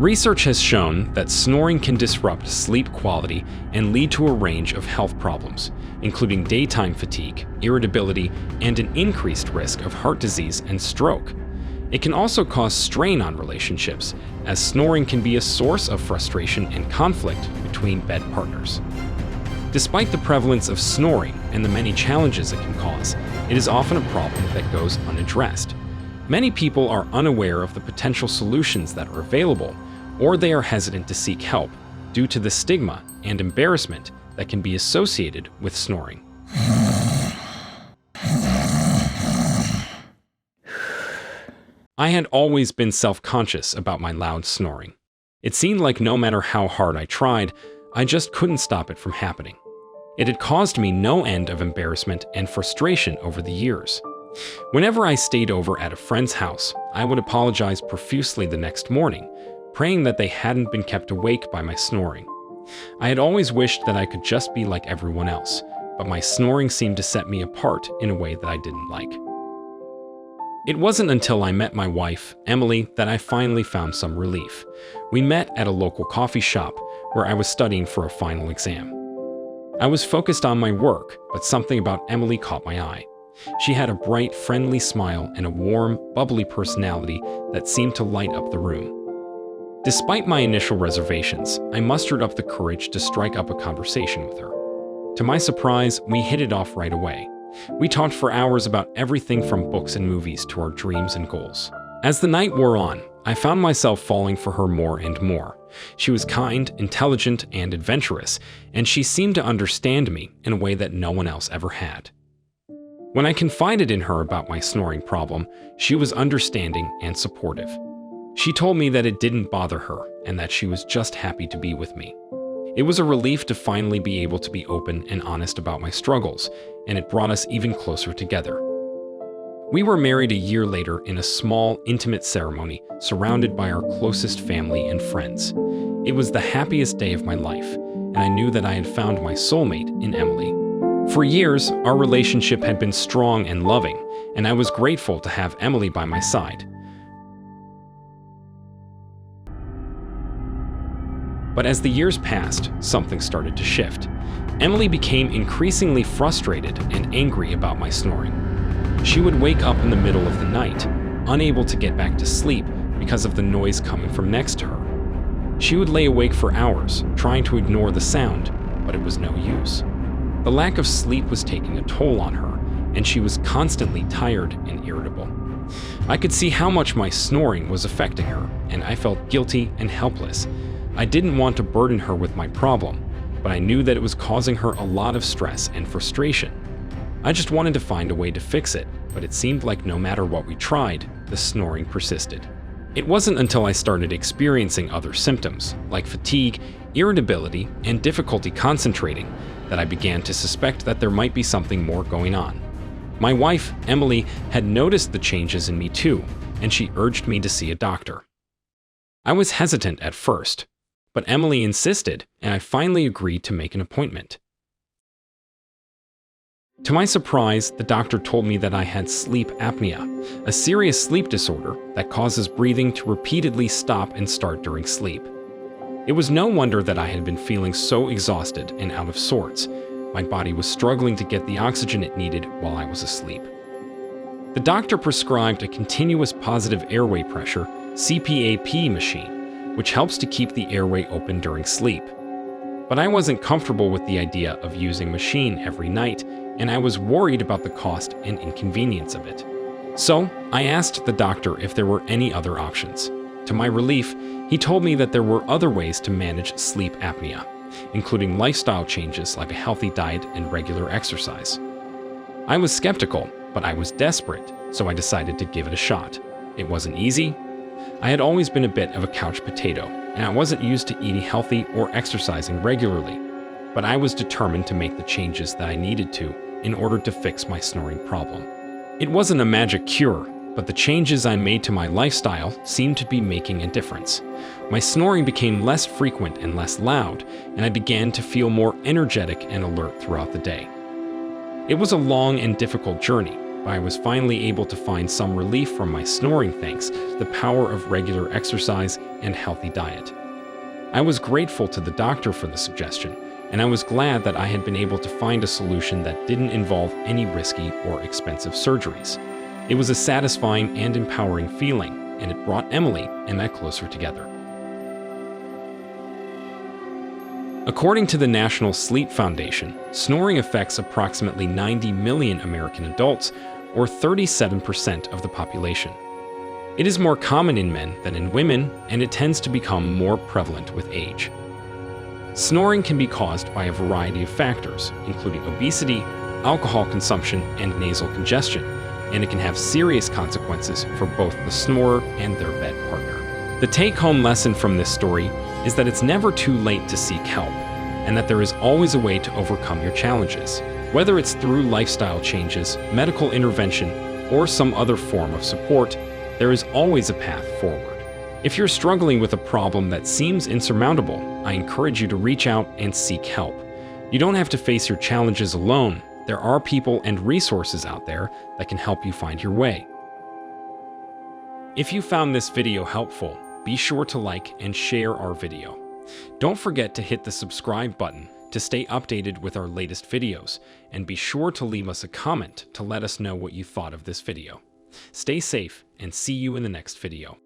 Research has shown that snoring can disrupt sleep quality and lead to a range of health problems, including daytime fatigue, irritability, and an increased risk of heart disease and stroke. It can also cause strain on relationships, as snoring can be a source of frustration and conflict between bed partners. Despite the prevalence of snoring and the many challenges it can cause, it is often a problem that goes unaddressed. Many people are unaware of the potential solutions that are available, or they are hesitant to seek help due to the stigma and embarrassment that can be associated with snoring. I had always been self-conscious about my loud snoring. It seemed like no matter how hard I tried, I just couldn't stop it from happening. It had caused me no end of embarrassment and frustration over the years. Whenever I stayed over at a friend's house, I would apologize profusely the next morning, praying that they hadn't been kept awake by my snoring. I had always wished that I could just be like everyone else, but my snoring seemed to set me apart in a way that I didn't like. It wasn't until I met my wife, Emily, that I finally found some relief. We met at a local coffee shop where I was studying for a final exam. I was focused on my work, but something about Emily caught my eye. She had a bright, friendly smile and a warm, bubbly personality that seemed to light up the room. Despite my initial reservations, I mustered up the courage to strike up a conversation with her. To my surprise, we hit it off right away. We talked for hours about everything from books and movies to our dreams and goals. As the night wore on, I found myself falling for her more and more. She was kind, intelligent, and adventurous, and she seemed to understand me in a way that no one else ever had. When I confided in her about my snoring problem, she was understanding and supportive. She told me that it didn't bother her and that she was just happy to be with me. It was a relief to finally be able to be open and honest about my struggles, and it brought us even closer together. We were married a year later in a small, intimate ceremony surrounded by our closest family and friends. It was the happiest day of my life, and I knew that I had found my soulmate in Emily. For years, our relationship had been strong and loving, and I was grateful to have Emily by my side. But as the years passed, something started to shift. Emily became increasingly frustrated and angry about my snoring. She would wake up in the middle of the night, unable to get back to sleep because of the noise coming from next to her. She would lay awake for hours, trying to ignore the sound, but it was no use. The lack of sleep was taking a toll on her, and she was constantly tired and irritable. I could see how much my snoring was affecting her, and I felt guilty and helpless. I didn't want to burden her with my problem, but I knew that it was causing her a lot of stress and frustration. I just wanted to find a way to fix it, but it seemed like no matter what we tried, the snoring persisted. It wasn't until I started experiencing other symptoms, like fatigue, irritability, and difficulty concentrating, that I began to suspect that there might be something more going on. My wife, Emily, had noticed the changes in me too, and she urged me to see a doctor. I was hesitant at first, but Emily insisted, and I finally agreed to make an appointment. To my surprise, the doctor told me that I had sleep apnea, a serious sleep disorder that causes breathing to repeatedly stop and start during sleep. It was no wonder that I had been feeling so exhausted and out of sorts. My body was struggling to get the oxygen it needed while I was asleep. The doctor prescribed a continuous positive airway pressure (CPAP) machine, which helps to keep the airway open during sleep. But I wasn't comfortable with the idea of using machine every night, and I was worried about the cost and inconvenience of it. So I asked the doctor if there were any other options. To my relief, he told me that there were other ways to manage sleep apnea, including lifestyle changes like a healthy diet and regular exercise. I was skeptical, but I was desperate, so I decided to give it a shot. It wasn't easy. I had always been a bit of a couch potato, and I wasn't used to eating healthy or exercising regularly, but I was determined to make the changes that I needed to in order to fix my snoring problem. It wasn't a magic cure, but the changes I made to my lifestyle seemed to be making a difference. My snoring became less frequent and less loud, and I began to feel more energetic and alert throughout the day. It was a long and difficult journey, but I was finally able to find some relief from my snoring thanks to the power of regular exercise and healthy diet. I was grateful to the doctor for the suggestion, and I was glad that I had been able to find a solution that didn't involve any risky or expensive surgeries. It was a satisfying and empowering feeling, and it brought Emily and I closer together. According to the National Sleep Foundation, snoring affects approximately 90 million American adults, or 37% of the population. It is more common in men than in women, and it tends to become more prevalent with age. Snoring can be caused by a variety of factors, including obesity, alcohol consumption, and nasal congestion, and it can have serious consequences for both the snorer and their bed partner. The take-home lesson from this story is that it's never too late to seek help, and that there is always a way to overcome your challenges. Whether it's through lifestyle changes, medical intervention, or some other form of support, there is always a path forward. If you're struggling with a problem that seems insurmountable, I encourage you to reach out and seek help. You don't have to face your challenges alone. There are people and resources out there that can help you find your way. If you found this video helpful, be sure to like and share our video. Don't forget to hit the subscribe button to stay updated with our latest videos, and be sure to leave us a comment to let us know what you thought of this video. Stay safe and see you in the next video.